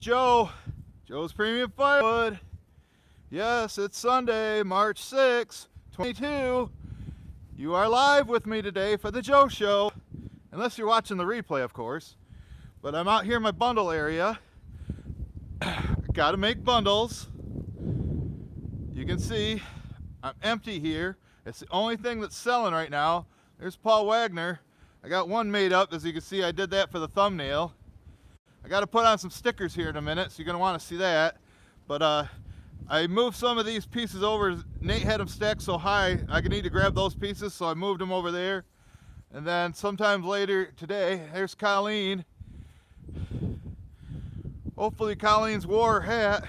Joe's Premium Firewood. Yes, it's Sunday, March 6, 2022. You are live with me today for the Joe Show, unless you're watching the replay, of course. But I'm out here in my bundle area. Gotta make bundles. You can see I'm empty here. It's the only thing that's selling right now. There's Paul Wagner. I got one made up. As you can see, I did that for the thumbnail. I got to put on some stickers here in a minute, so you're going to want to see that. But I moved some of these pieces over. Nate had them stacked so high, I could need to grab those pieces, so I moved them over there. And then sometime later today, there's Colleen. Hopefully Colleen's wore her hat.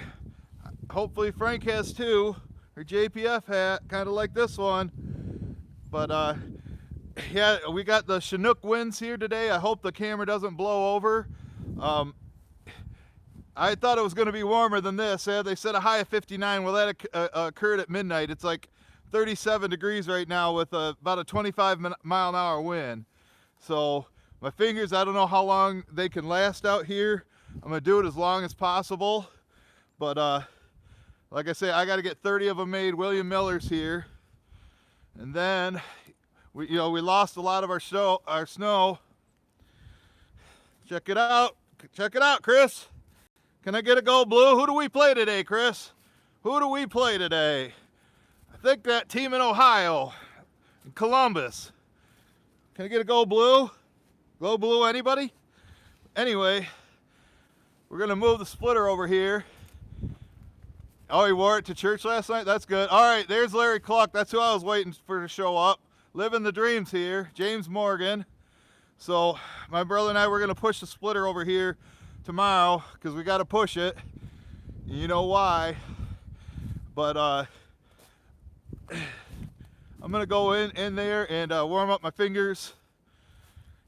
Hopefully Frank has too. Her JPF hat, kind of like this one. But yeah, we got the Chinook winds here today. I hope the camera doesn't blow over. I thought it was going to be warmer than this. They said a high of 59. Well, that occurred at midnight. It's like 37 degrees right now with about a 25 mile an hour wind. So my fingers, I don't know how long they can last out here. I'm going to do it as long as possible. But like I say, I got to get 30 of them made. William Miller's here. And then we lost a lot of our snow. Check it out. Check it out, Chris. Can I get a gold blue? Who do we play today, Chris? Who do we play today? I think that team in Ohio, in Columbus. Can I get a gold blue? Gold blue, anybody? Anyway, we're going to move the splitter over here. Oh, he wore it to church last night? That's good. All right, there's Larry Kluck. That's who I was waiting for to show up. Living the dreams here. James Morgan. So my brother and I, we're going to push the splitter over here tomorrow because we got to push it. You know why. But I'm going to go in there and warm up my fingers.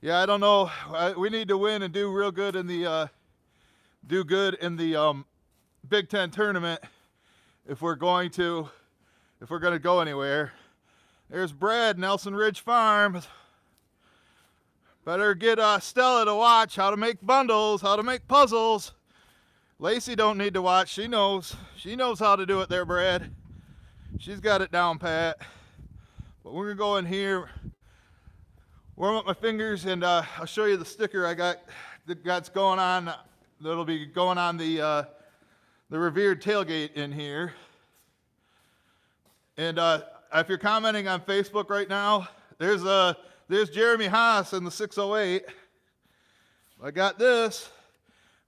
Yeah, I don't know. We need to win and do real good in the Big Ten tournament if we're going to go anywhere. There's Brad, Nelson Ridge Farm. Better get Stella to watch how to make bundles, how to make puzzles. Lacey don't need to watch. She knows how to do it there, Brad. She's got it down pat. But we're gonna go in here, warm up my fingers, and I'll show you the sticker I got that's going on. That'll be going on the revered tailgate in here. And if you're commenting on Facebook right now, there's Jeremy Haas in the 608. I got this.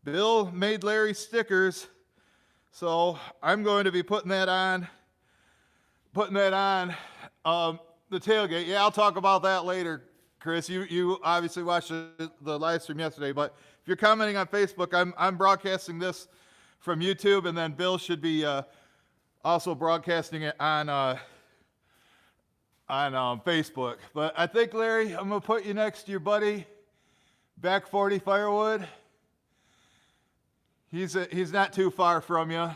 Bill made Larry stickers, so I'm going to be putting that on the tailgate. Yeah, I'll talk about that later, Chris. You obviously watched the live stream yesterday, but if you're commenting on Facebook, I'm broadcasting this from YouTube, and then Bill should be also broadcasting it on Facebook. But I think, Larry, I'm going to put you next to your buddy, Back 40 Firewood. He's not too far from you.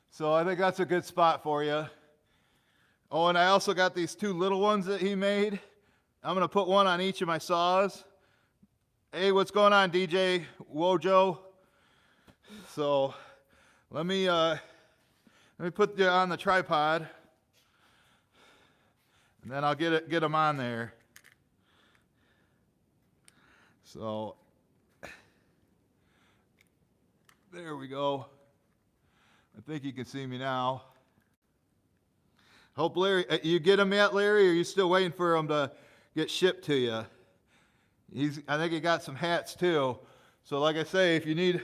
So I think that's a good spot for you. Oh, and I also got these two little ones that he made. I'm going to put one on each of my saws. Hey, what's going on, DJ Wojo? So let me put you on the tripod. And then I'll get them on there. So there we go. I think you can see me now. Hope Larry, you get them yet, Larry, or are you still waiting for them to get shipped to you? I think he got some hats too. So like I say, if you need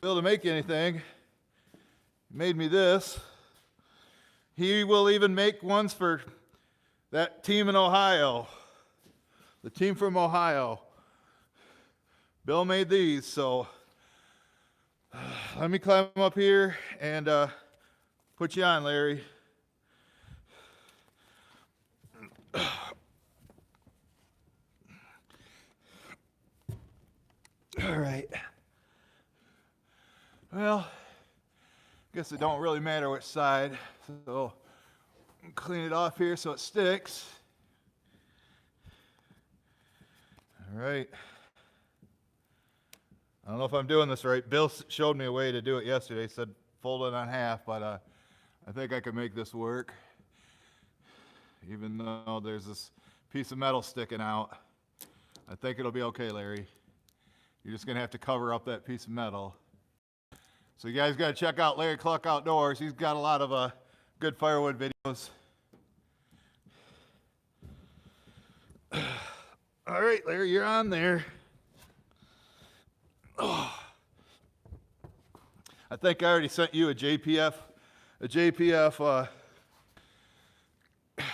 Bill to make anything, he made me this. He will even make ones for that team in Ohio, the team from Ohio. Bill made these, so let me climb up here and put you on, Larry. All right. Well, I guess it don't really matter which side, so clean it off here so it sticks. All right. don't know if I'm doing this right. Bill showed me a way to do it yesterday. He said fold it on half, but I think I can make this work. Even though there's this piece of metal sticking out, I think it'll be okay, Larry. You're just going to have to cover up that piece of metal. So you guys got to check out Larry Kluck Outdoors. He's got a lot of good firewood videos. All right, Larry, you're on there. Oh. I think I already sent you a JPF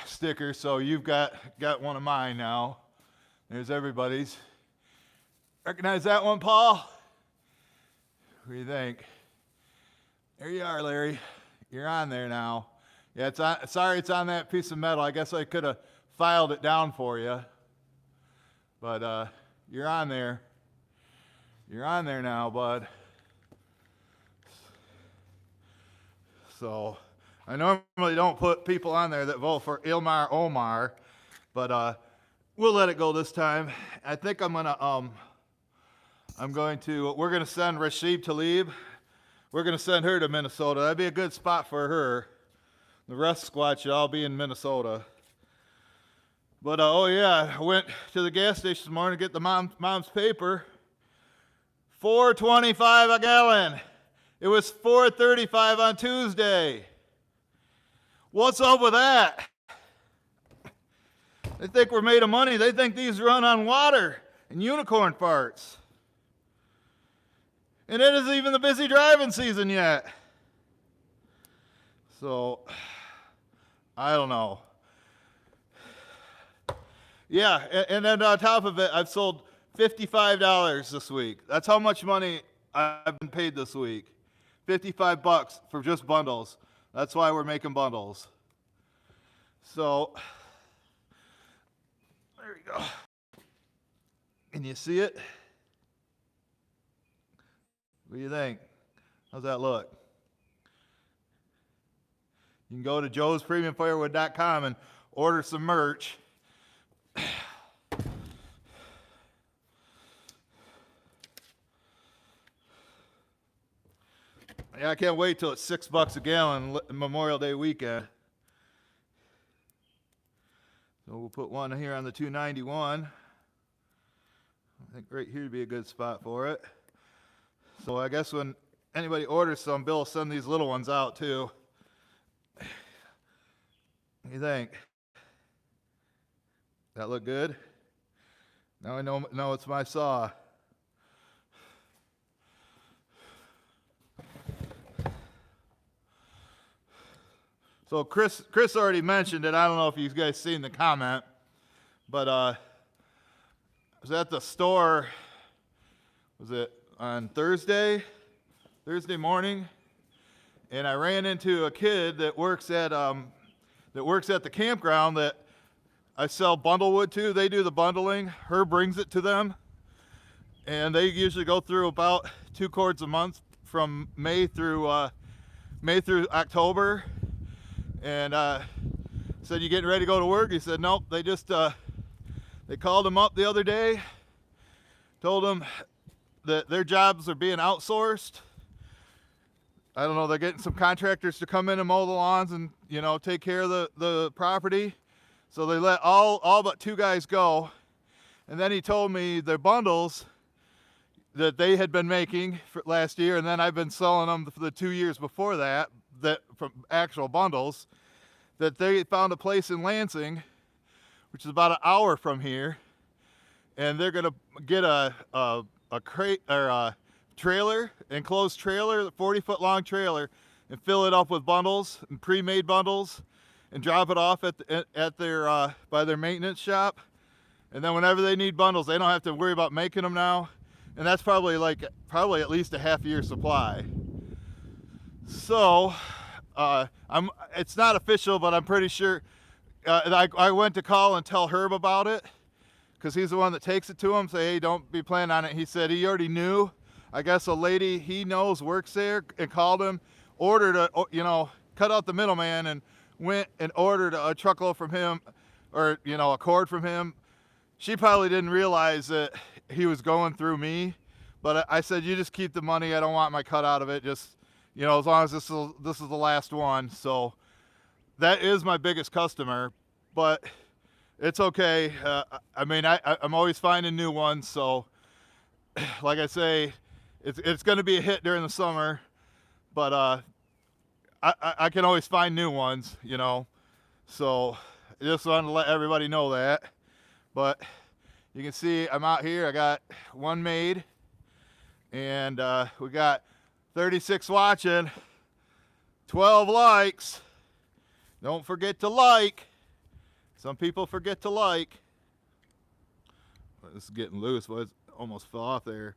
sticker, so you've got one of mine now. There's everybody's. Recognize that one, Paul? What do you think? There you are, Larry. You're on there now. Yeah, it's on. Sorry, it's on that piece of metal. I guess I could have filed it down for you, but you're on there. You're on there now, bud. So I normally don't put people on there that vote for Ilmar Omar, but we'll let it go this time. I think we're going to send Rashid Talib. We're going to send her to Minnesota. That'd be a good spot for her. The rest squad should all be in Minnesota. But oh yeah, I went to the gas station this morning to get the mom's paper. $4.25 a gallon. It was $4.35 on Tuesday. What's up with that? They think we're made of money. They think these run on water and unicorn farts. And it isn't even the busy driving season yet. So, I don't know. Yeah, and then on top of it, I've sold $55 this week. That's how much money I've been paid this week. $55 for just bundles. That's why we're making bundles. So, there we go. Can you see it? What do you think? How's that look? You can go to joespremiumfirewood.com and order some merch. Yeah, I can't wait till it's $6 a gallon Memorial Day weekend. So we'll put one here on the 291. I think right here would be a good spot for it. So I guess when anybody orders some, Bill will send these little ones out too. What do you think? That look good? Now I know it's my saw. So Chris already mentioned it. I don't know if you guys seen the comment, but I was at the store. Was it on Thursday morning? And I ran into a kid that works at the campground that I sell bundlewood to. They do the bundling. Her brings it to them, and they usually go through about 2 cords a month from May through October. And said, "You getting ready to go to work?" He said, "Nope." They just they called him up the other day, told him that their jobs are being outsourced. I don't know, they're getting some contractors to come in and mow the lawns and, you know, take care of the property. So they let all but 2 guys go. And then he told me the bundles that they had been making for last year, and then I've been selling them for the 2 years before that from actual bundles, that they found a place in Lansing, which is about an hour from here, and they're gonna get a crate or a trailer, enclosed trailer, 40-foot long trailer, and fill it up with bundles and pre-made bundles, and drop it off at their by their maintenance shop. And then whenever they need bundles, they don't have to worry about making them now. And that's probably at least a half-year supply. So it's not official, but I'm pretty sure. I went to call and tell Herb about it, because he's the one that takes it to him. Say, hey, don't be planning on it. He said he already knew. I guess a lady he knows works there and called him, ordered cut out the middleman and went and ordered a truckload from him, or a cord from him. She probably didn't realize that he was going through me, But I said, you just keep the money. I don't want my cut out of it. Just, you know, as long as this is the last one. So that is my biggest customer, but it's okay. I mean, I'm always finding new ones. So like I say, it's going to be a hit during the summer, but I can always find new ones, you know. So I just wanted to let everybody know that. But you can see I'm out here. I got one made, and we got 36 watching, 12 likes. Don't forget to like. Some people forget to like. This is getting loose, but it almost fell off there.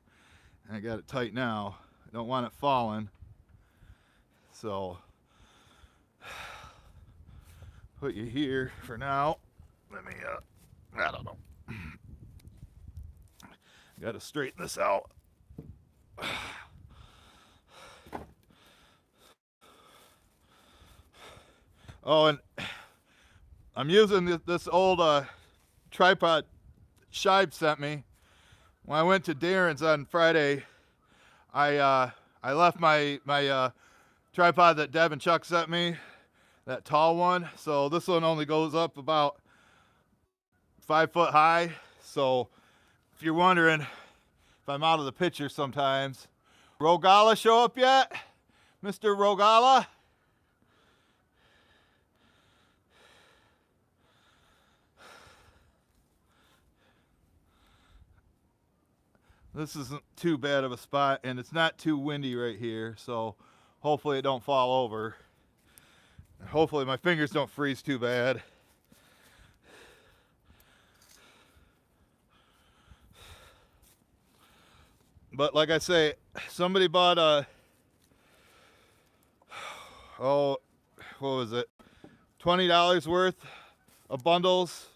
And I got it tight now. I don't want it falling. So put you here for now. Let me I don't know. Got to straighten this out. Oh, and I'm using this old tripod Shibe sent me. When I went to Darren's on Friday, I left my tripod that Deb and Chuck sent me, that tall one. So this one only goes up about 5 foot high. So if you're wondering if I'm out of the picture sometimes, Rogala show up yet? Mr. Rogala? This isn't too bad of a spot, and it's not too windy right here, so hopefully it don't fall over. Hopefully my fingers don't freeze too bad. But like I say, somebody bought what was it? $20 worth of bundles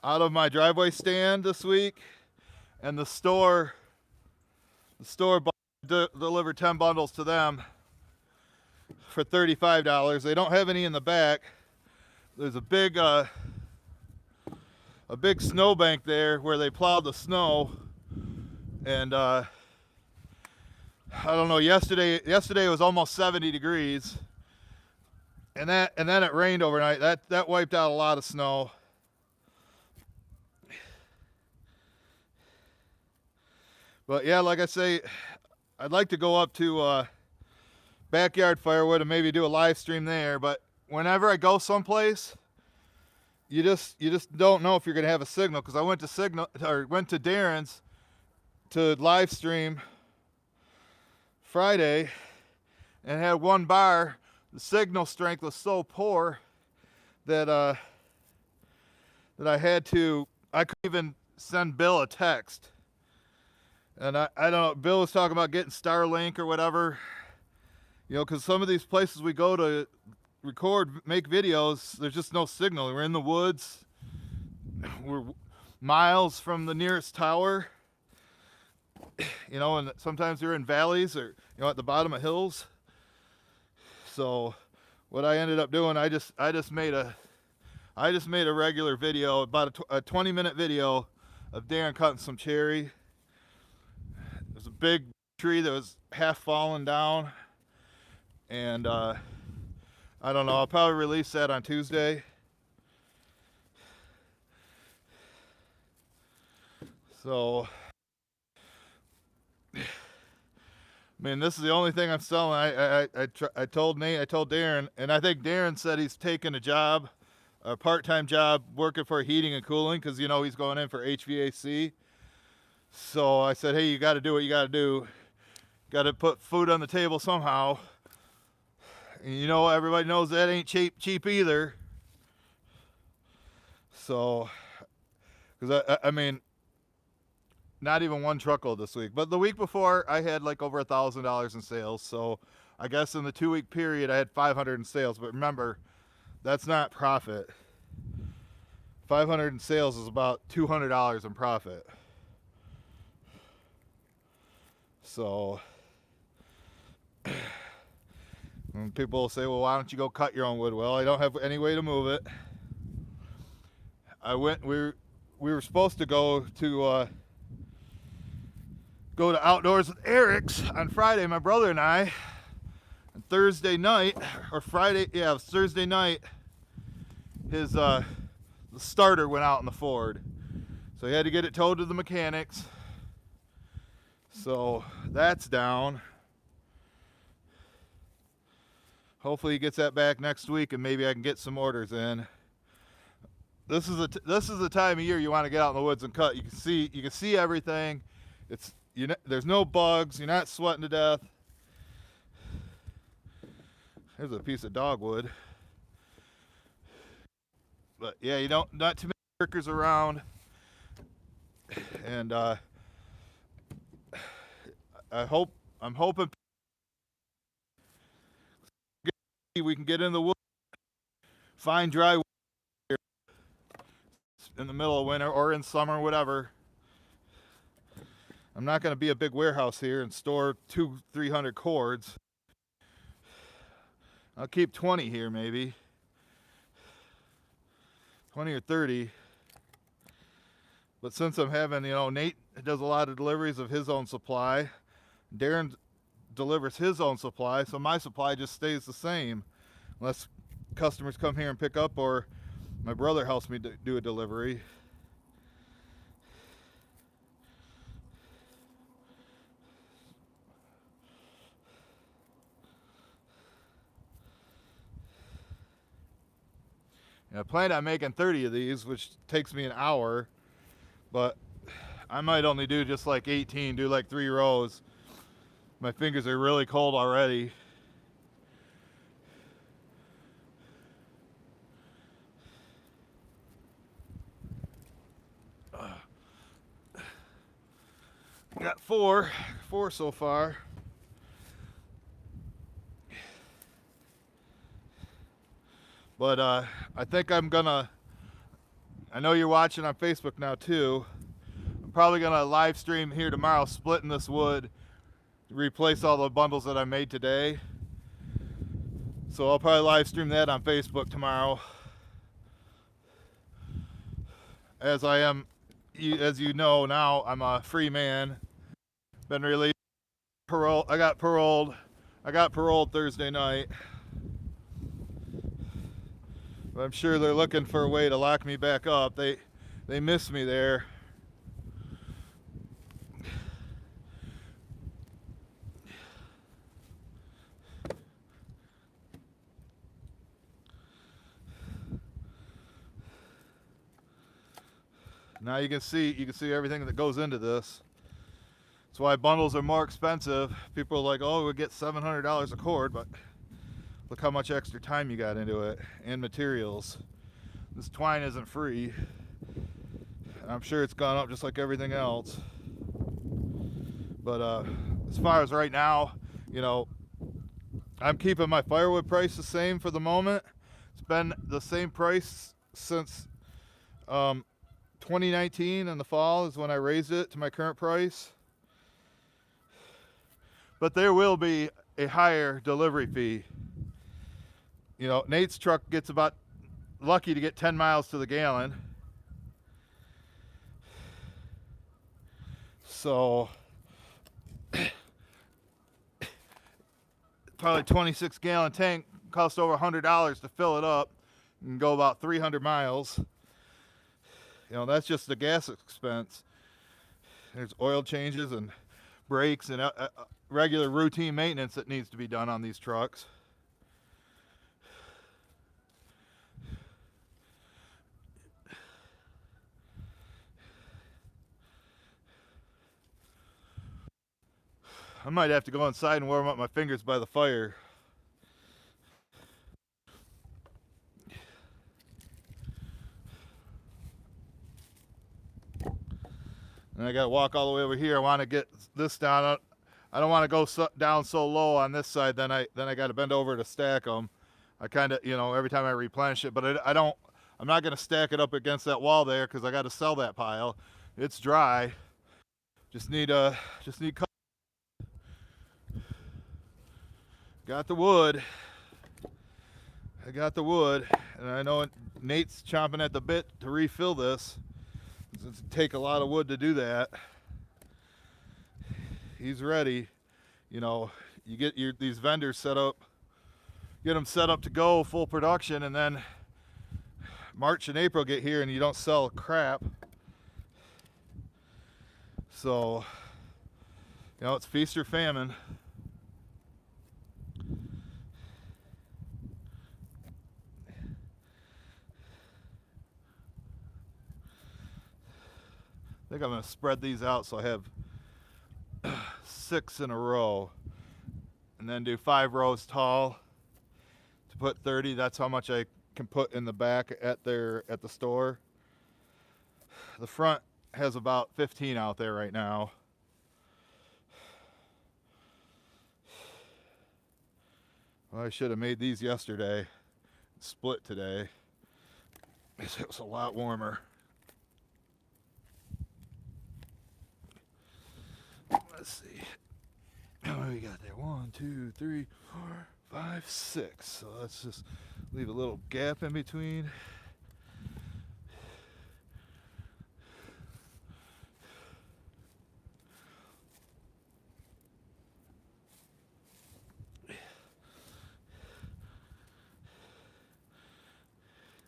out of my driveway stand this week. And the store delivered 10 bundles to them for $35. They don't have any in the back. There's a big snowbank there where they plowed the snow. And I don't know. Yesterday it was almost 70 degrees, and then it rained overnight. That wiped out a lot of snow. But yeah, like I say, I'd like to go up to Backyard Firewood and maybe do a live stream there. But whenever I go someplace, you just don't know if you're gonna have a signal. Because I went to Darren's to live stream Friday and had one bar. The signal strength was so poor that I couldn't even send Bill a text. And I don't know, Bill was talking about getting Starlink or whatever, you know, because some of these places we go to make videos, there's just no signal. We're in the woods, we're miles from the nearest tower, you know, and sometimes we're in valleys or, you know, at the bottom of hills. So what I ended up doing, I just made a regular video, about a 20-minute video of Darren cutting some cherry. There's a big tree that was half fallen down, and I don't know, I'll probably release that on Tuesday. So I mean, this is the only thing I'm selling. I told Nate, I told Darren, and I think Darren said he's taking a part-time job working for heating and cooling, because, you know, he's going in for HVAC. So I said, hey, you got to do what you got to do. Got to put food on the table somehow. And you know, everybody knows that ain't cheap either. So, because I mean, not even one truckload this week. But the week before, I had like over $1,000 in sales. So I guess in the 2-week period, I had 500 in sales. But remember, that's not profit. 500 in sales is about $200 in profit. So when people will say, well, why don't you go cut your own wood? Well, I don't have any way to move it. We were supposed to go to go to Outdoors with Eric's on Friday, my brother and I. And Thursday night, or Friday, yeah, it was Thursday night, his the starter went out in the Ford. So he had to get it towed to the mechanics. So that's down. Hopefully he gets that back next week and maybe I can get some orders in. This is the time of year you want to get out in the woods and cut. You can see everything. There's no bugs. You're not sweating to death. There's a piece of dogwood. But yeah, not too many workers around. And I'm hoping we can get in the woods, find dry wood here in the middle of winter or in summer, whatever. I'm not going to be a big warehouse here and store 200-300 cords. I'll keep 20 here, maybe 20 or 30. But since I'm having, Nate does a lot of deliveries of his own supply. Darren delivers his own supply, so my supply just stays the same unless customers come here and pick up or my brother helps me do a delivery. I planned on making 30 of these, which takes me an hour, but I might only do just like 18, do like 3 rows. My fingers are really cold already. Got four so far. But I think I know you're watching on Facebook now too. I'm probably gonna live stream here tomorrow, splitting this wood to replace all the bundles that I made today. So I'll probably live stream that on Facebook tomorrow. As you know now, I'm a free man. Been released, parole. I got paroled Thursday night. But I'm sure they're looking for a way to lock me back up. They miss me there. Now you can see everything that goes into this. That's why bundles are more expensive. People are like, "Oh, we get $700 a cord," but look how much extra time you got into it and materials. This twine isn't free. I'm sure it's gone up just like everything else. But as far as right now, I'm keeping my firewood price the same for the moment. It's been the same price since 2019 in the fall is when I raised it to my current price. But there will be a higher delivery fee. Nate's truck gets about lucky to get 10 miles to the gallon. So probably 26-gallon tank costs over $100 to fill it up and go about 300 miles. That's just the gas expense. There's oil changes and brakes and regular routine maintenance that needs to be done on these trucks. I might have to go inside and warm up my fingers by the fire. And I got to walk all the way over here. I want to get this down. I don't want to go down so low on this side. Then I got to bend over to stack them. I kind of, every time I replenish it, but I'm not going to stack it up against that wall there because I got to sell that pile. It's dry. Just need got the wood. I got the wood, and I know Nate's chomping at the bit to refill this. It's take a lot of wood to do that. he's ready. You know, you get these vendors set up, get them set up to go full production, and then March and April get here and you don't sell crap. So, you know, it's feast or famine. I think I'm going to spread these out so I have 6 in a row, and then do 5 rows tall to put 30. That's how much I can put in the back at the store. The front has about 15 out there right now. Well, I should have made these yesterday, split today, because it was a lot warmer. Let's see. What do we got there? 1, 2, 3, 4, 5, 6. So let's just leave a little gap in between.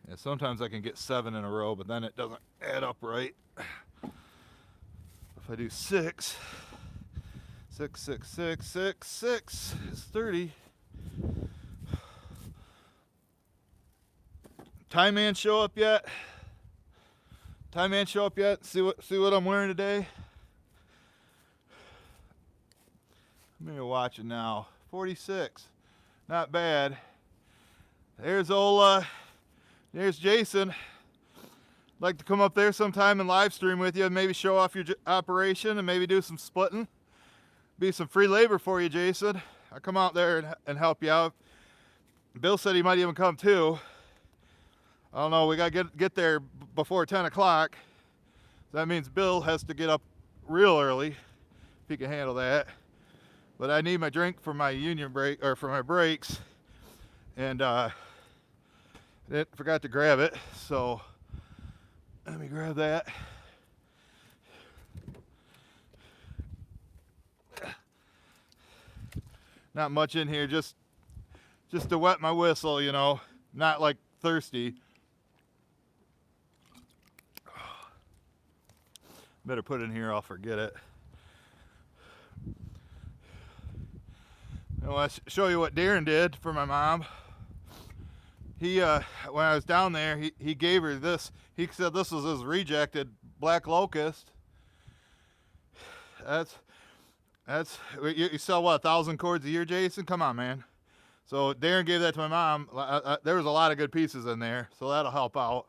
Yeah, sometimes I can get 7 in a row, but then it doesn't add up right. If I do 6, 6, 6, 6, 6, 6 is 30. Time man show up yet? Time man show up yet? See what I'm wearing today? I'm gonna watch it now. 46, not bad. There's there's Jason. Like to come up there sometime and live stream with you and maybe show off your operation and maybe do some splitting. Be some free labor for you, Jason. I'll come out there and help you out. Bill said he might even come too. I don't know, we gotta get there before 10 o'clock. So that means Bill has to get up real early, if he can handle that. But I need my drink for my union break, or for my breaks. And forgot to grab it, so let me grab that. Not much in here, just to wet my whistle, you know, not like thirsty. Better put it in here, I'll forget it. I want to show you what Darren did for my mom. He, when I was down there, he gave her this. He said this was his rejected black locust. You sell what, 1,000 cords a year, Jason? Come on, man. So Darren gave that to my mom. There was a lot of good pieces in there, so that'll help out.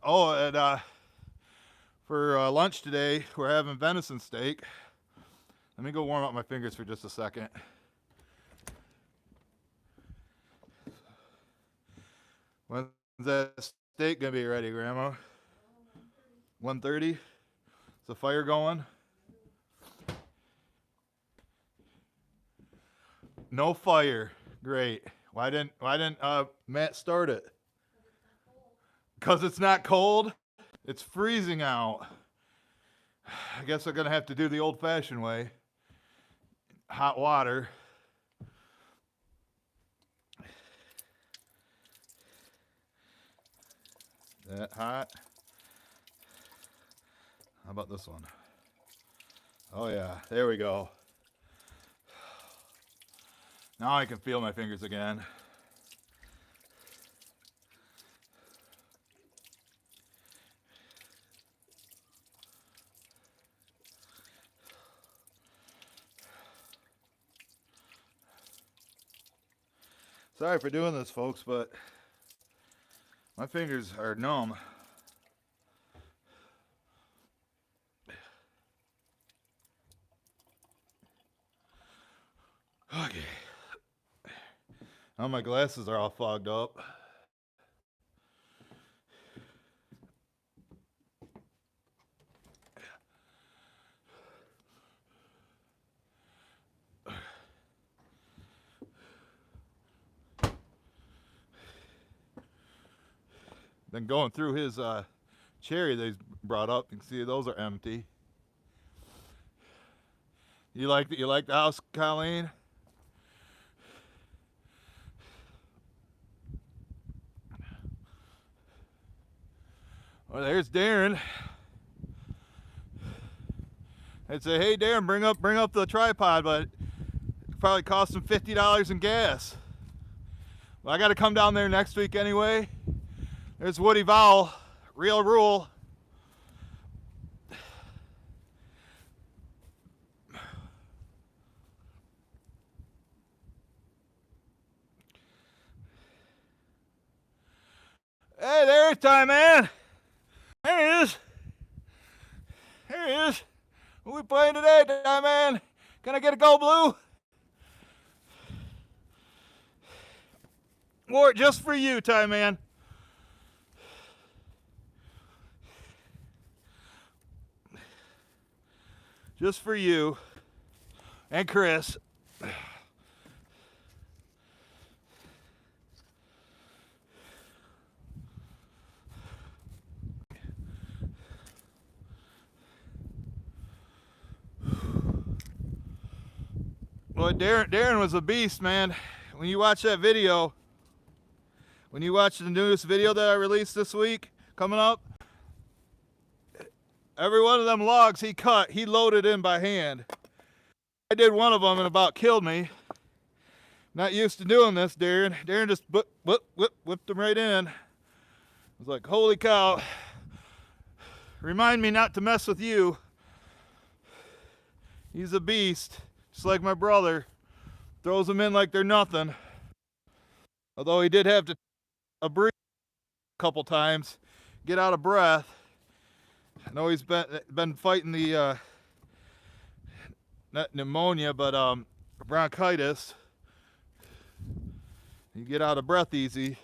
Oh, and for lunch today, we're having venison steak. Let me go warm up my fingers for just a second. When's that steak gonna be ready, Grandma? 1:30. Is the fire going? No fire. Great. Why didn't Matt start it? Because it's not cold. It's freezing out. I guess I'm gonna have to do the old-fashioned way. Hot water. That hot. How about this one? Oh yeah, there we go. Now I can feel my fingers again. Sorry for doing this, folks, but my fingers are numb. Okay. Now my glasses are all fogged up. Then going through his cherry that he's brought up, you can see those are empty. You like the house, Colleen? Well, there's Darren. I'd say, hey Darren, bring up the tripod, but it probably cost him $50 in gas. Well, I got to come down there next week anyway. There's Woody Vowell, Real Rule. Hey, there's Ty Man. There he is. There he is. What are we playing today, Ty Man? Can I get a Go Blue? Wore it just for you, Ty Man. Just for you. And Chris. Well, Darren was a beast, man. When you watch that video, when you watch the newest video that I released this week coming up, every one of them logs he cut, he loaded in by hand. I did one of them and about killed me. Not used to doing this, Darren. Darren just whipped them right in. I was like, holy cow. Remind me not to mess with you. He's a beast. Just like my brother, throws them in like they're nothing. Although he did have to breathe a couple times, get out of breath. I know he's been fighting the not pneumonia, but bronchitis. You get out of breath easy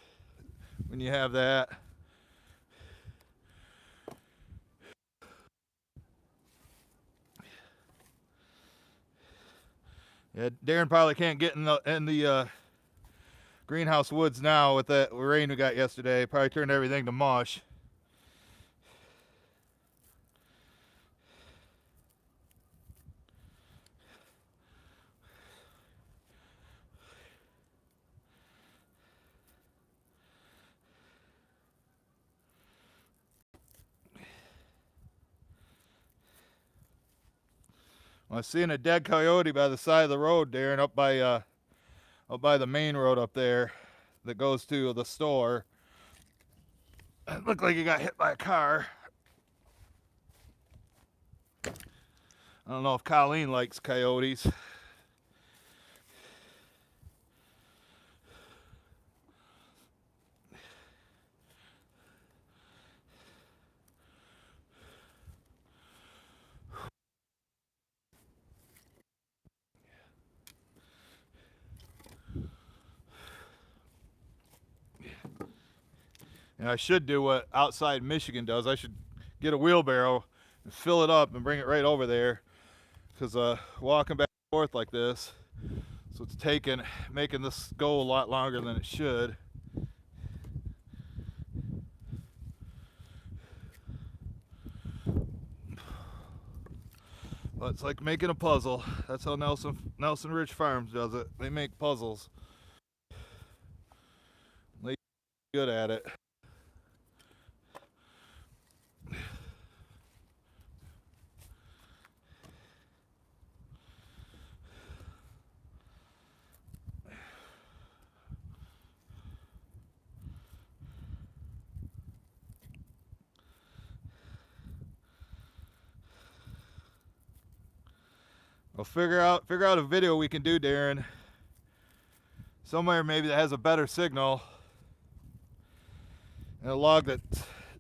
when you have that. Yeah, Darren probably can't get in the greenhouse woods now with that rain we got yesterday. Probably turned everything to mush. I was seeing a dead coyote by the side of the road, Darren, up by the main road up there that goes to the store. It looked like he got hit by a car. I don't know if Colleen likes coyotes. And I should do what outside Michigan does. I should get a wheelbarrow and fill it up and bring it right over there. Because walking back and forth like this, so it's making this go a lot longer than it should. But it's like making a puzzle. That's how Nelson Ridge Farms does it. They make puzzles. They're good at it. Well, figure out a video we can do, Darren. Somewhere maybe that has a better signal. And a log that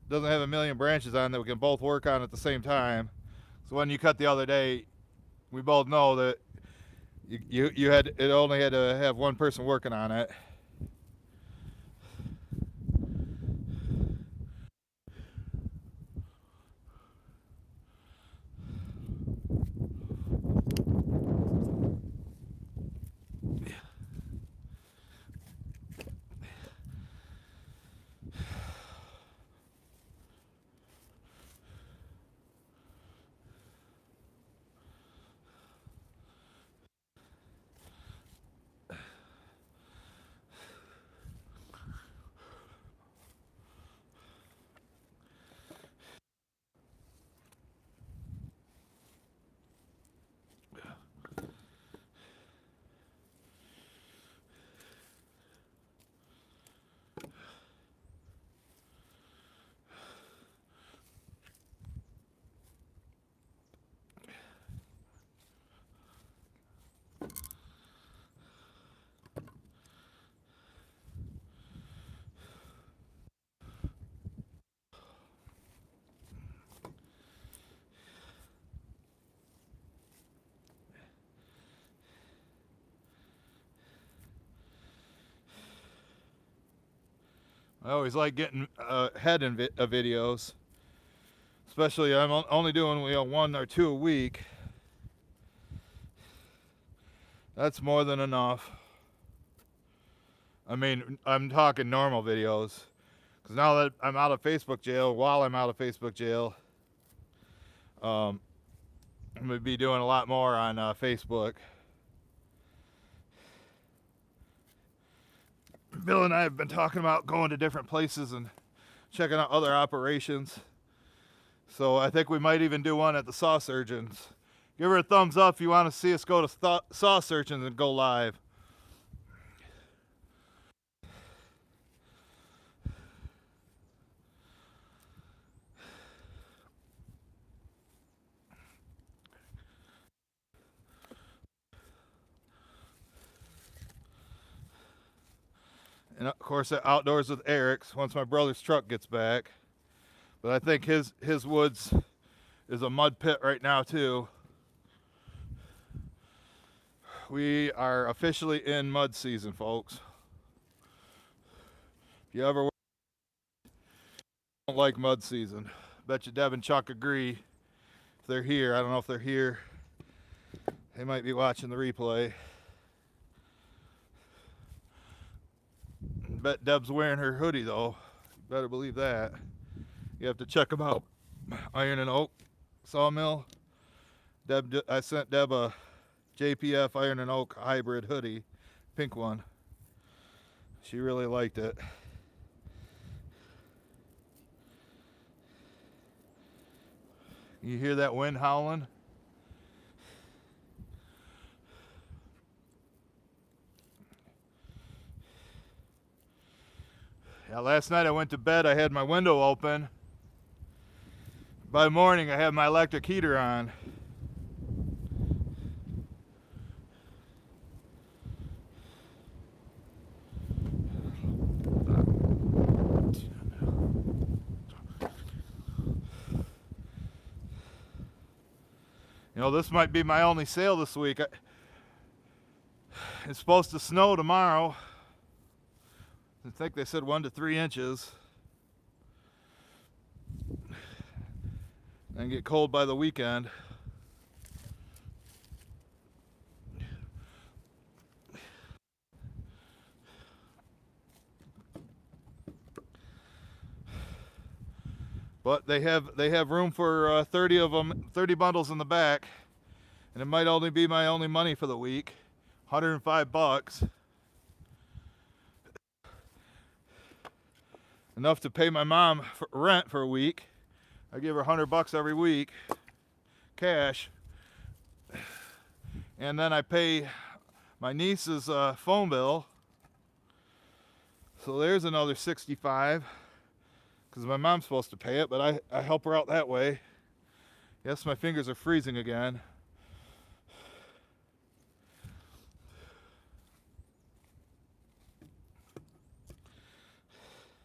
doesn't have a million branches on that we can both work on at the same time. So when you cut the other day, we both know that it only had to have one person working on it. I always like getting ahead in videos. Especially I'm only doing 1 or 2 a week. That's more than enough. I mean, I'm talking normal videos. Because now that I'm out of Facebook jail, while I'm out of Facebook jail, I'm going to be doing a lot more on Facebook. Bill and I have been talking about going to different places and checking out other operations. So I think we might even do one at the Saw Surgeons. Give her a thumbs up if you want to see us go to Saw Surgeons and go live. And of course, Outdoors with Eric's once my brother's truck gets back. But I think his woods is a mud pit right now too. We are officially in mud season, folks. If you ever don't like mud season, bet you Deb and Chuck agree. If they're here, I don't know if they're here. They might be watching the replay. Bet Deb's wearing her hoodie though. You better believe that. You have to check them out. Iron and Oak Sawmill. I sent Deb a JPF Iron and Oak hybrid hoodie, pink one. She really liked it. You hear that wind howling? Yeah, last night I went to bed, I had my window open. By morning I had my electric heater on. You know, this might be my only sale this week. It's supposed to snow tomorrow. I think they said 1 to 3 inches. And get cold by the weekend. But they have room for 30 of them, 30 bundles in the back, and it might only be my only money for the week, $105. Enough to pay my mom for rent for a week. I give her $100 every week, cash, and then I pay my niece's phone bill. So there's another $65. Because my mom's supposed to pay it, but I help her out that way. Yes, my fingers are freezing again.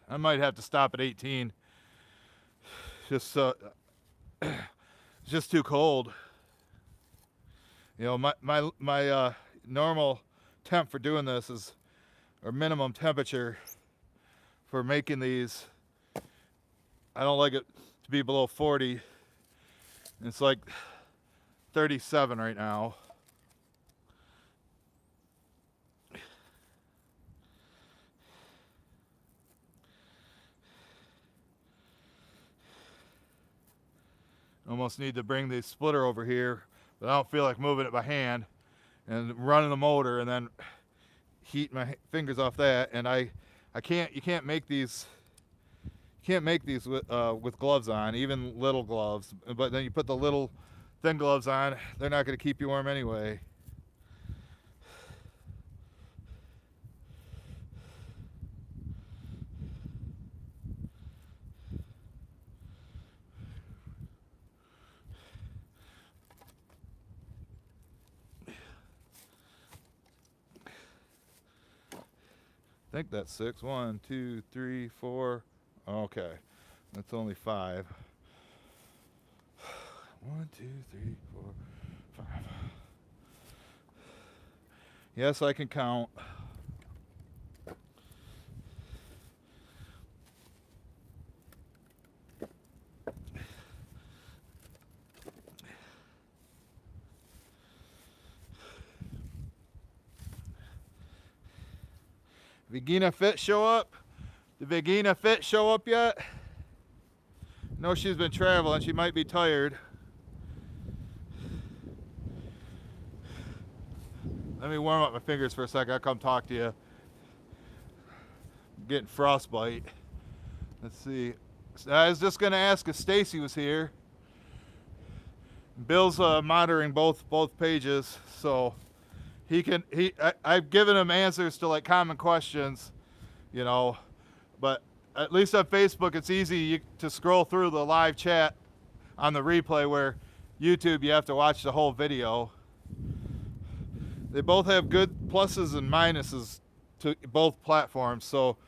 I might have to stop at 18. Just it's just too cold. You know, my normal temp for doing this is, or minimum temperature for making these, I don't like it to be below 40. It's like 37 right now. Almost need to bring the splitter over here, but I don't feel like moving it by hand and running the motor and then heat my fingers off that. And you can't make these with gloves on, even little gloves. But then you put the little thin gloves on, they're not going to keep you warm anyway. I think that's 6. 1, 2, 3, 4. Okay, that's only 5. 1, 2, 3, 4, 5. Yes, I can count. Vagina Fit show up? Did Vagina Fit show up yet? No, she's been traveling. She might be tired. Let me warm up my fingers for a second. I'll come talk to you. I'm getting frostbite. Let's see. I was just going to ask if Stacy was here. Bill's monitoring both pages, so I've given him answers to like common questions, you know, but at least on Facebook it's easy to scroll through the live chat on the replay, where YouTube you have to watch the whole video. They both have good pluses and minuses to both platforms, so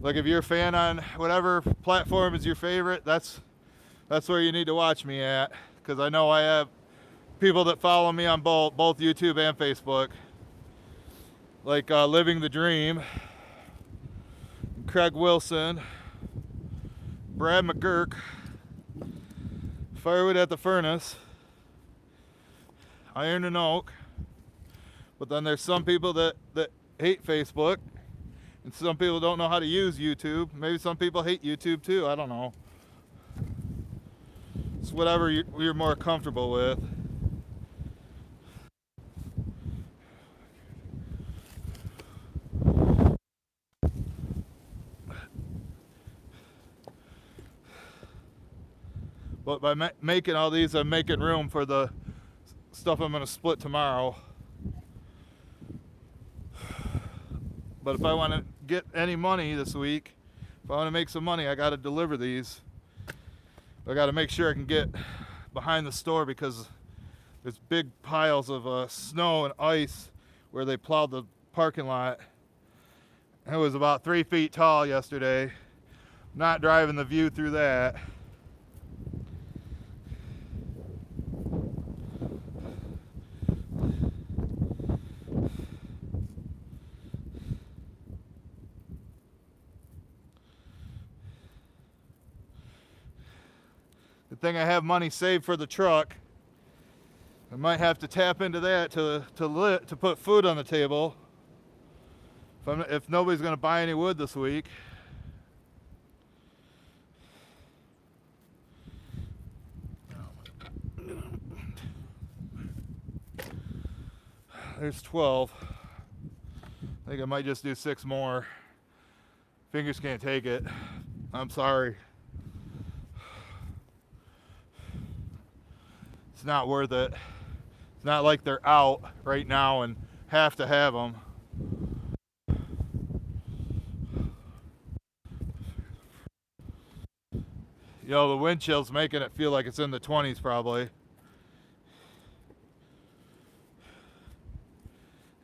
like if you're a fan on whatever platform is your favorite, that's where you need to watch me at, because I know I have people that follow me on both YouTube and Facebook, like Living the Dream, Craig Wilson, Brad McGurk, Firewood at the Furnace, Iron and Oak. But then there's some people that hate Facebook, and some people don't know how to use YouTube. Maybe some people hate YouTube too, I don't know. It's whatever you're more comfortable with. But by making all these, I'm making room for the stuff I'm going to split tomorrow. But if I want to get any money this week, if I want to make some money, I got to deliver these. I got to make sure I can get behind the store, because there's big piles of snow and ice where they plowed the parking lot. It was about 3 feet tall yesterday. Not driving the view through that. Good thing I have money saved for the truck. I might have to tap into that to put food on the table if nobody's going to buy any wood this week. There's 12. I think I might just do 6 more. Fingers can't take it. I'm sorry. It's not worth it. It's not like they're out right now and have to have them. You know, the wind chill's making it feel like it's in the 20s probably.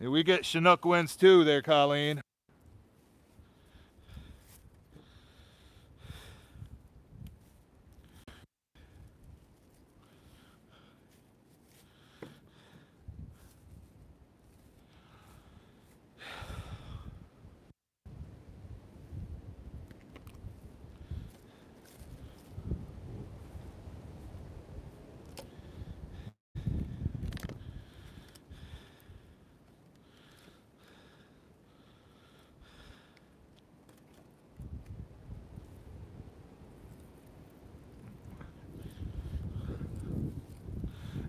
And we get Chinook winds too there, Colleen.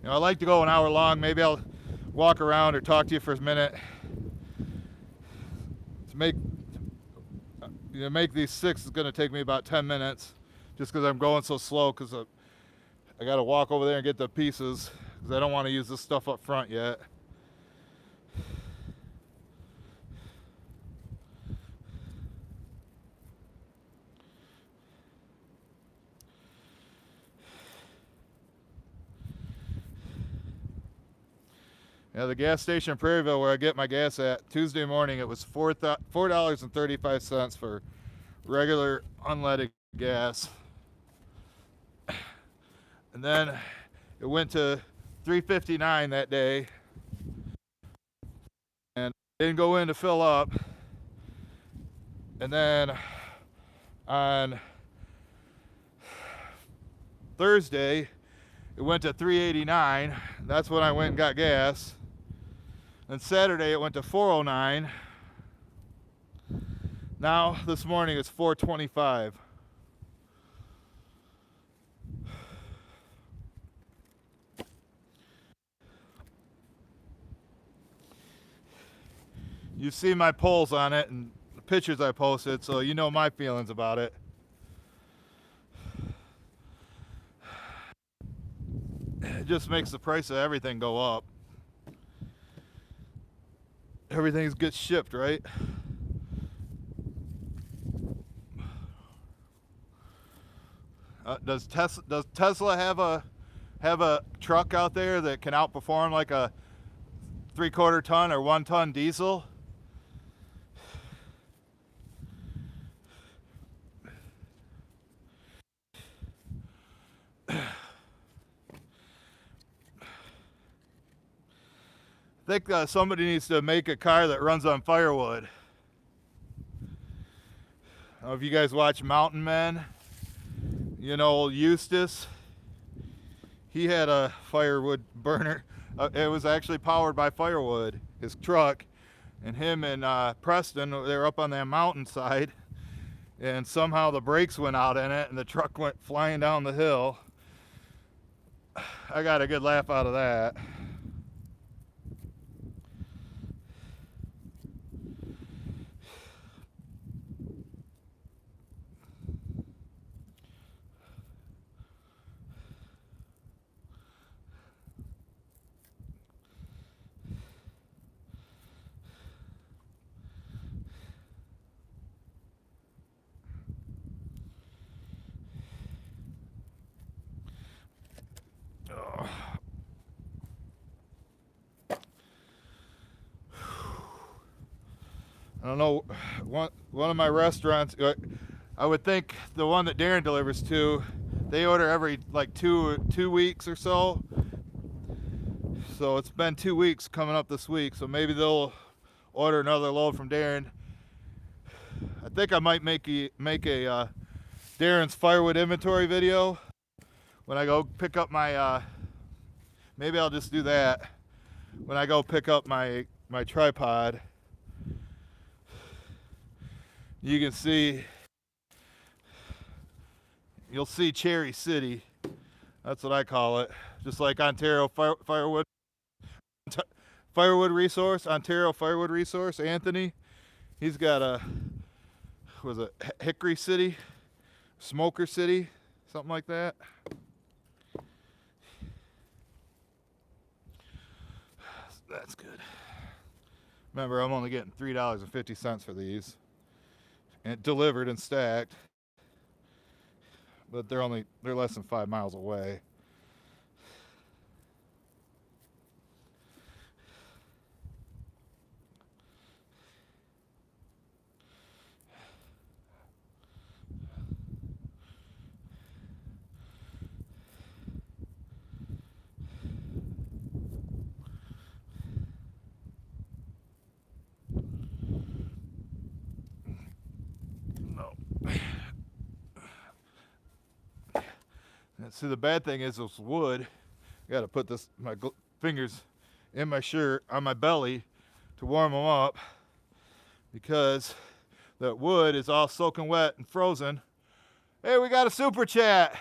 You know, I like to go an hour long. Maybe I'll walk around or talk to you for a minute. To make these 6 is going to take me about 10 minutes, just because I'm going so slow, because I got to walk over there and get the pieces, because I don't want to use this stuff up front yet. Yeah, the gas station in Prairieville where I get my gas at, Tuesday morning it was $4.35 for regular unleaded gas. And then it went to $3.59 that day. And didn't go in to fill up. And then on Thursday it went to $3.89. That's when I went and got gas. Then Saturday it went to $4.09. Now, this morning it's 4:25. You see my polls on it and the pictures I posted, so you know my feelings about it. It just makes the price of everything go up. Everything gets shipped, right? Does Tesla have a truck out there that can outperform like a 3/4 ton or 1 ton diesel? I think somebody needs to make a car that runs on firewood. I don't know if you guys watch Mountain Men. You know, old Eustace. He had a firewood burner. It was actually powered by firewood, his truck. And him and Preston, they were up on that mountainside. And somehow the brakes went out in it and the truck went flying down the hill. I got a good laugh out of that. I don't know, one of my restaurants, I would think the one that Darren delivers to, they order every like two weeks or so. So it's been 2 weeks coming up this week, so maybe they'll order another load from Darren. I think I might make a Darren's firewood inventory video when I go pick up my, maybe I'll just do that when I go pick up my tripod. You can see, you'll see Cherry City. That's what I call it. Just like Ontario Firewood Resource, Ontario Firewood Resource, Anthony. He's got a, was it Hickory City? Smoker City? Something like that. That's good. Remember, I'm only getting $3.50 for these. And delivered and stacked, but they're less than 5 miles away. See, the bad thing is this wood. I got to put my fingers in my shirt on my belly to warm them up because that wood is all soaking wet and frozen. Hey, we got a super chat.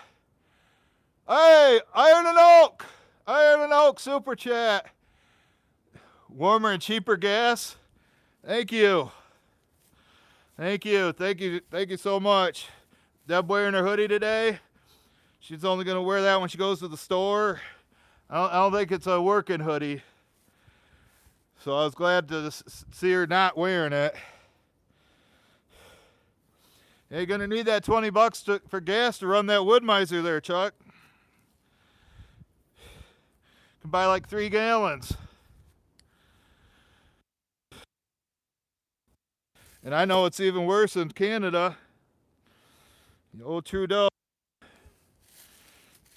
Hey, Iron and Oak super chat. Warmer and cheaper gas. Thank you. Thank you so much. Deb wearing her hoodie today. She's only going to wear that when she goes to the store. I don't think it's a working hoodie. So I was glad to see her not wearing it. You're going to need that $20 for gas to run that wood miser there, Chuck. You can buy like 3 gallons. And I know it's even worse in Canada. The old Trudeau.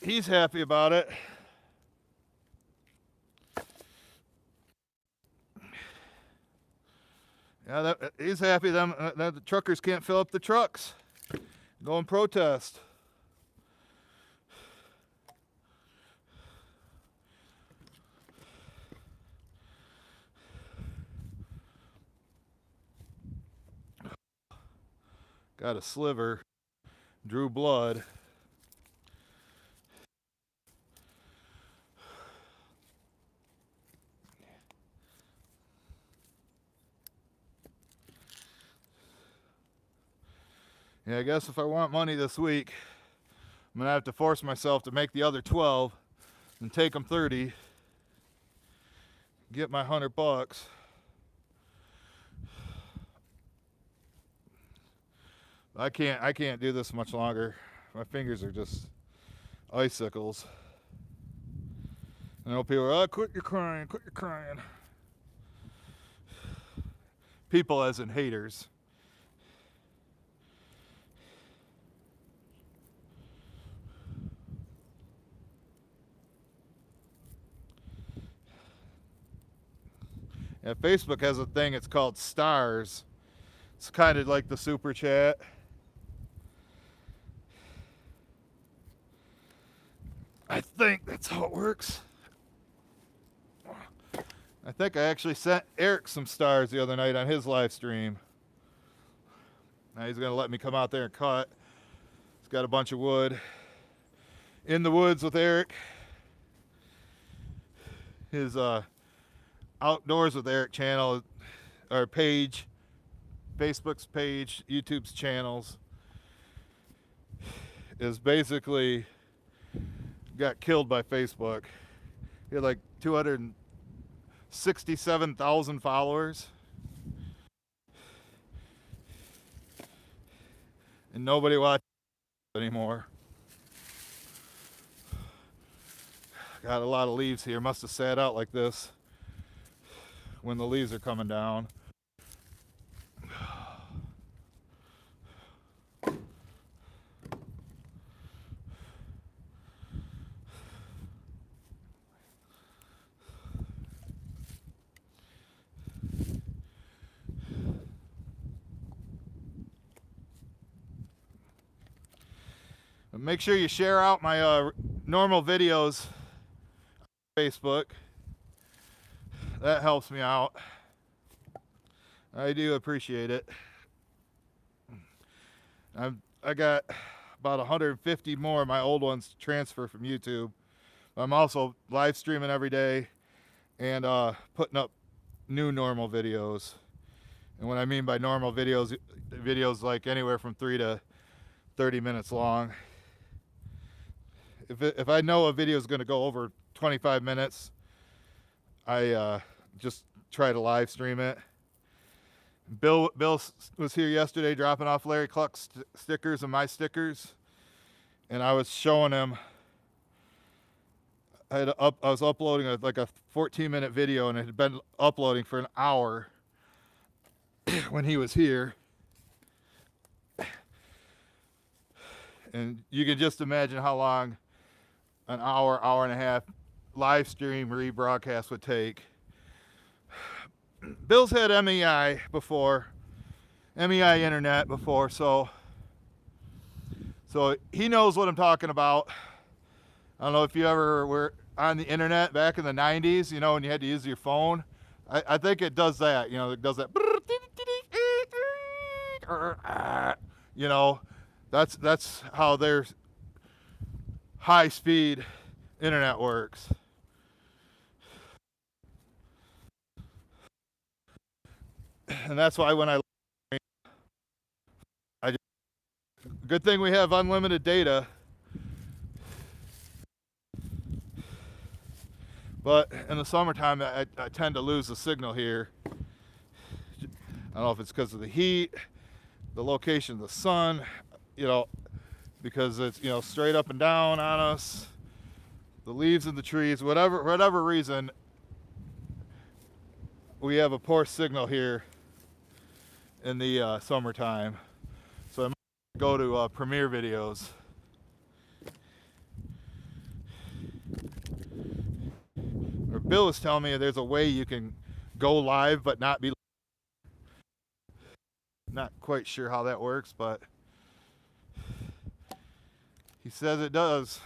He's happy about it. Yeah, he's happy that the truckers can't fill up the trucks. Go and protest. Got a sliver. Drew blood. Yeah, I guess if I want money this week, I'm going to have to force myself to make the other 12 and take them 30. Get my $100. I can't do this much longer. My fingers are just icicles. I know people are, oh, quit your crying. People as in haters. Yeah, Facebook has a thing, it's called stars. It's kind of like the super chat. I think that's how it works. I think I actually sent Eric some stars the other night on his live stream. Now he's gonna let me come out there and cut. He's got a bunch of wood. In the Woods with Eric. His Outdoors with Eric channel, or page, Facebook's page, YouTube's channels, is basically got killed by Facebook. He had like 267,000 followers. And nobody watches anymore. Got a lot of leaves here. Must have sat out like this when the leaves are coming down. Make sure you share out my normal videos on Facebook. That helps me out. I do appreciate it. I got about 150 more of my old ones to transfer from YouTube. I'm also live streaming every day and putting up new normal videos. And what I mean by normal videos like anywhere from 3 to 30 minutes long. If I know a video is going to go over 25 minutes, I just try to live stream it. Bill was here yesterday dropping off Larry Kluck stickers and my stickers, and I was showing him. I was uploading a 14-minute video, and it had been uploading for an hour when he was here. And you can just imagine how long an hour and a half live stream rebroadcast would take. Bill's had MEI internet before, so he knows what I'm talking about. I don't know if you ever were on the internet back in the 90s, when you had to use your phone. I think it does that, it does that. That's how their high-speed internet works. And that's why when good thing we have unlimited data. But in the summertime, I tend to lose the signal here. I don't know if it's because of the heat, the location of the sun, because it's, straight up and down on us, the leaves in the trees, whatever reason, we have a poor signal here in the summertime. So I might go to Premiere Videos. Or Bill was telling me there's a way you can go live but not be. Not quite sure how that works, but he says it does.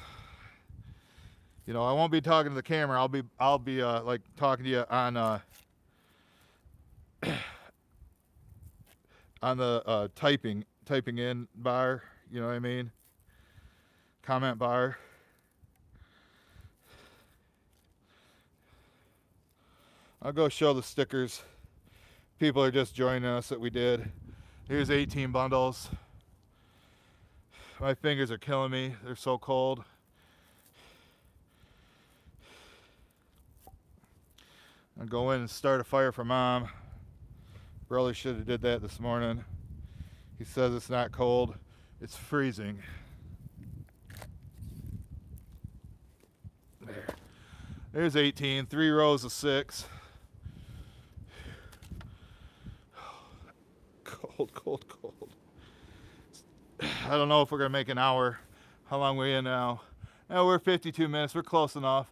I won't be talking to the camera. I'll be like talking to you on on the typing in bar, you know what I mean? Comment bar. I'll go show the stickers. People are just joining us that we did. Here's 18 bundles. My fingers are killing me. They're so cold. I'll go in and start a fire for Mom. Brother should have did that this morning. He says it's not cold. It's freezing. There. There's 18. 3 rows of 6. Cold, cold, cold. I don't know if we're going to make an hour. How long are we in now? Oh, we're 52 minutes. We're close enough.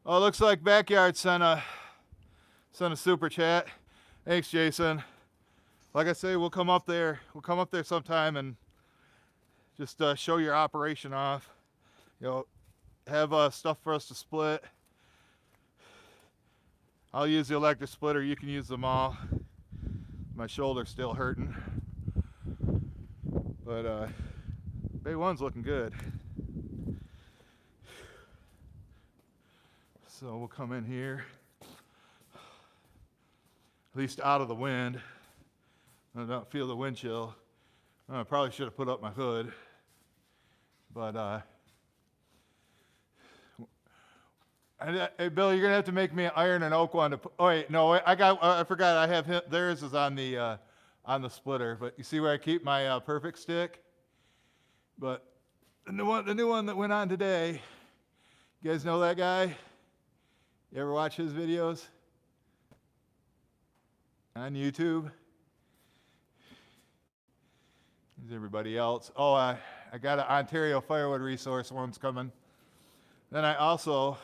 Oh, it looks like Backyard sent a super chat. Thanks, Jason. Like I say, we'll come up there. We'll come up there sometime and just show your operation off. You know, have stuff for us to split. I'll use the electric splitter. You can use them all. My shoulder's still hurting. But Bay 1's looking good. So we'll come in here. At least out of the wind. I don't feel the wind chill. I probably should have put up my hood. But hey, Bill, you're gonna have to make me an iron and oak one to put. Oh wait, no, I forgot. I have theirs is on the splitter. But you see where I keep my perfect stick. But the new one that went on today. You guys know that guy? You ever watch his videos on YouTube? There's everybody else. Oh, I got an Ontario Firewood resource one's coming. Then I also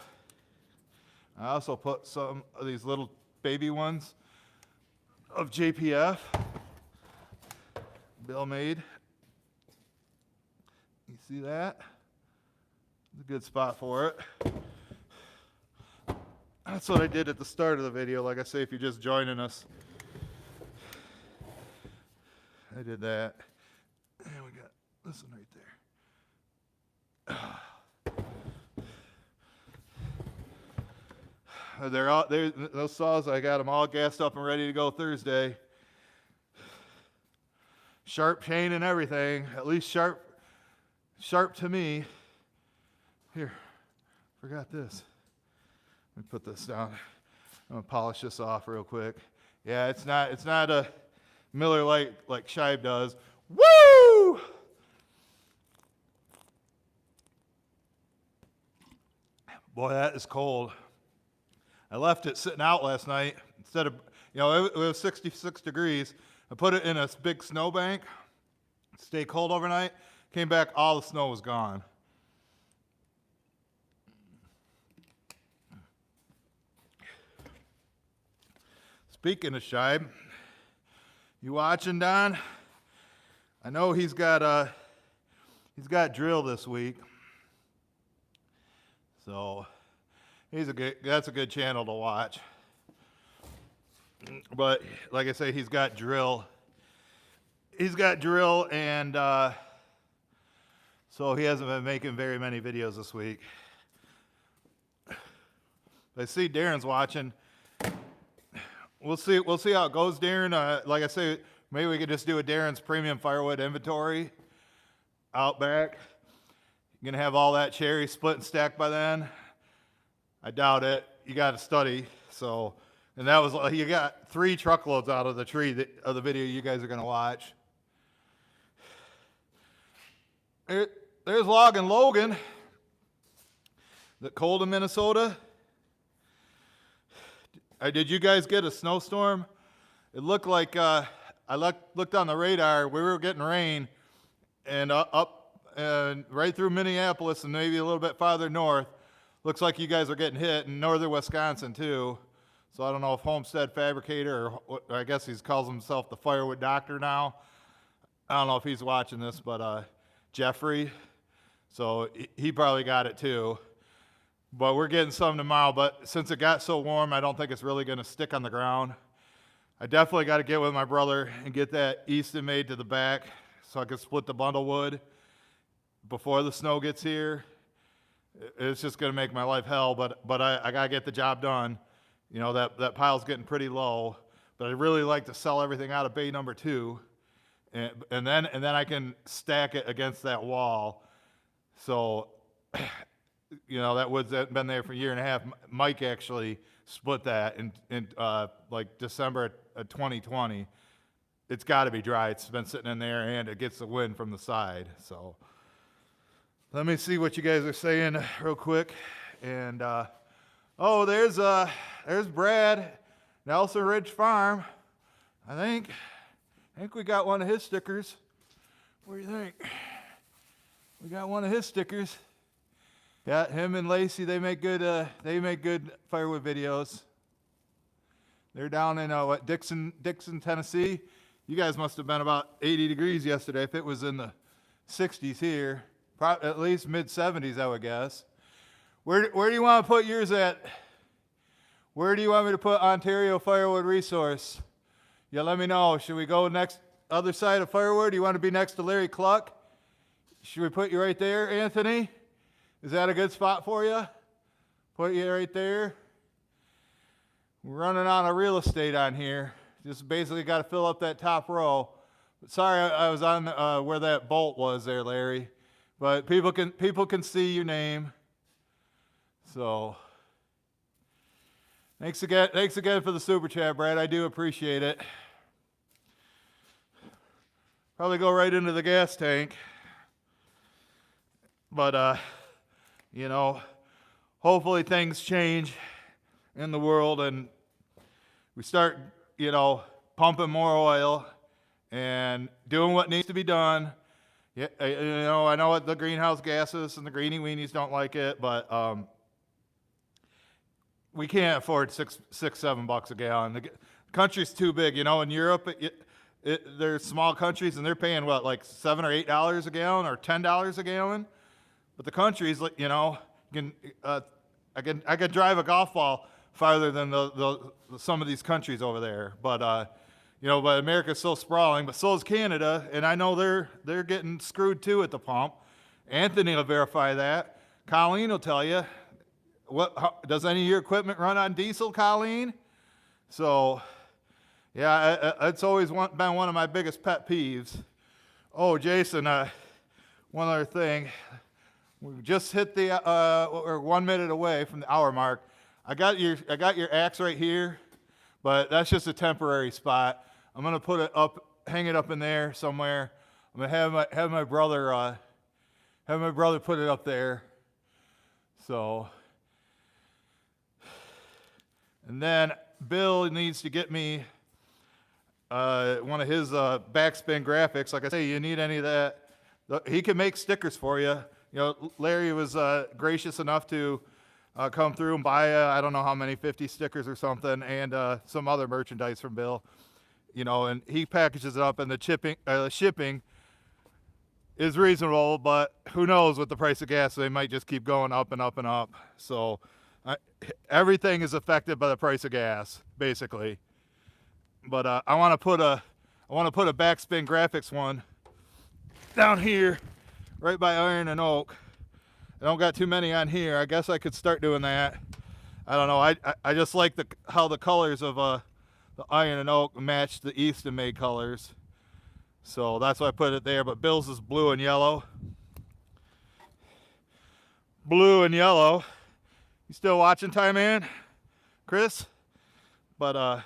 put some of these little baby ones of JPF. Bill made. You see that? It's a good spot for it. That's what I did at the start of the video. Like I say, if you're just joining us, I did that. And we got this one right there. They're all there. Those saws, I got them all gassed up and ready to go Thursday. Sharp chain and everything. At least sharp to me. Here, forgot this. Let me put this down. I'm gonna polish this off real quick. Yeah, it's not a Miller Lite like Shibe does. Woo! Boy, that is cold. I left it sitting out last night instead of, it was 66 degrees. I put it in a big snowbank, stayed cold overnight, came back, all the snow was gone. Speaking of Shibe, you watching, Don? I know he's got drill this week, so that's a good channel to watch. But like I say, he's got drill. He's got drill, and so he hasn't been making very many videos this week. I see Darren's watching. We'll see how it goes, Darren. Like I say, maybe we could just do a Darren's premium firewood inventory out back. You're gonna have all that cherry split and stacked by then. I doubt it. You got to study. So, and that was, you got 3 truckloads out of the tree of the video you guys are gonna watch. There's Logging Logan. The cold in Minnesota. Did you guys get a snowstorm? It looked like, I looked on the radar, we were getting rain, and up and right through Minneapolis and maybe a little bit farther north. Looks like you guys are getting hit in northern Wisconsin too. So I don't know if Homestead Fabricator, or I guess he calls himself the Firewood Doctor now. I don't know if he's watching this, but Jeffrey, so he probably got it too. But we're getting some tomorrow, but since it got so warm, I don't think it's really gonna stick on the ground. I definitely gotta get with my brother and get that Easton made to the back so I can split the bundle wood before the snow gets here. It's just going to make my life hell, but I got to get the job done. You know, that pile's getting pretty low, but I'd really like to sell everything out of bay number 2, and then I can stack it against that wall. So, you know, that wood's been there for a year and a half. Mike actually split that in like December of 2020. It's got to be dry. It's been sitting in there, and it gets the wind from the side. So let me see what you guys are saying real quick. And oh, there's Brad, Nelson Ridge Farm. I think we got one of his stickers. What do you think? We got one of his stickers. Yeah, him and Lacey, they make good firewood videos. They're down in Dixon, Tennessee. You guys must have been about 80 degrees yesterday if it was in the 60s here. At least mid-70s, I would guess. Where do you want to put yours at? Where do you want me to put Ontario Firewood Resource? Yeah, let me know. Should we go next other side of Firewood? Do you want to be next to Larry Kluck? Should we put you right there, Anthony? Is that a good spot for you? Put you right there. We're running out of real estate on here. Just basically got to fill up that top row. But sorry, I was on where that bolt was there, Larry. But people can see your name. So thanks again for the super chat, Brad. I do appreciate it. Probably go right into the gas tank. But you know, hopefully things change in the world and we start, you know, pumping more oil and doing what needs to be done. Yeah, you know, I know what the greenhouse gases and the greenie weenies don't like it, but we can't afford $6-7 a gallon. The country's too big, you know. In Europe, they're small countries and they're paying what, like $7 or $8 a gallon or $10 a gallon. But the countries, you know, I can drive a golf ball farther than some of these countries over there. But you know, but America's so sprawling, but so is Canada, and I know they're getting screwed too at the pump. Anthony will verify that. Colleen will tell you. Does any of your equipment run on diesel, Colleen? So, yeah, it's always been one of my biggest pet peeves. Oh, Jason, one other thing. We just hit we're 1 minute away from the hour mark. I got your axe right here, but that's just a temporary spot. I'm gonna put it up, hang it up in there somewhere. I'm gonna have my brother put it up there. So, and then Bill needs to get me one of his backspin graphics. Like I say, you need any of that? He can make stickers for you. You know, Larry was gracious enough to come through and buy, I don't know how many, 50 stickers or something, and some other merchandise from Bill. You know, and he packages it up, and the shipping is reasonable, but who knows with the price of gas, they might just keep going up and up and up. So everything is affected by the price of gas, basically. But I want to put a backspin graphics one down here, right by Iron and Oak. I don't got too many on here. I guess I could start doing that. I don't know. I just like how the colors of the Iron and Oak match the Easton made colors. So that's why I put it there. But Bill's is blue and yellow. Blue and yellow. You still watching, Ty Man? Chris? But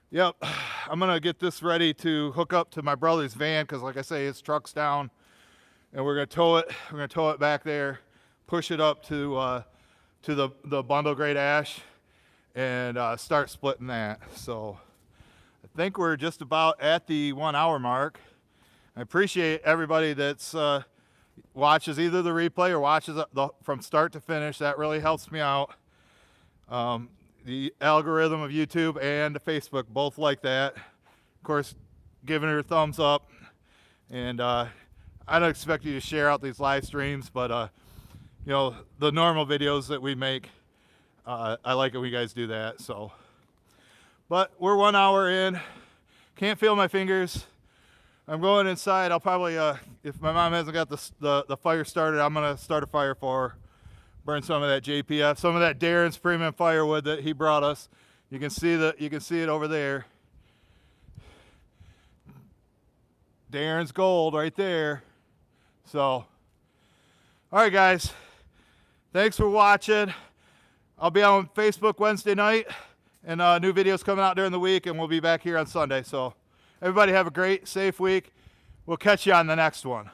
yep, I'm gonna get this ready to hook up to my brother's van, because like I say, his truck's down. And we're gonna tow it. We're gonna tow it back there, push it up to the bundle grade ash, and start splitting that. So I think we're just about at the 1 hour mark. I appreciate everybody that's watches either the replay or watches from start to finish. That really helps me out. The algorithm of YouTube and Facebook both like that. Of course, giving her a thumbs up, and I don't expect you to share out these live streams, but you know, the normal videos that we make, I like it when you guys do that. So, but we're 1 hour in. Can't feel my fingers. I'm going inside. I'll probably, if my mom hasn't got the fire started, I'm gonna start a fire for her. Burn some of that JPF, some of that Darren's premium firewood that he brought us. You can see it over there. Darren's gold right there. So, all right, guys. Thanks for watching. I'll be on Facebook Wednesday night, and new videos coming out during the week, and we'll be back here on Sunday. So, everybody have a great, safe week. We'll catch you on the next one.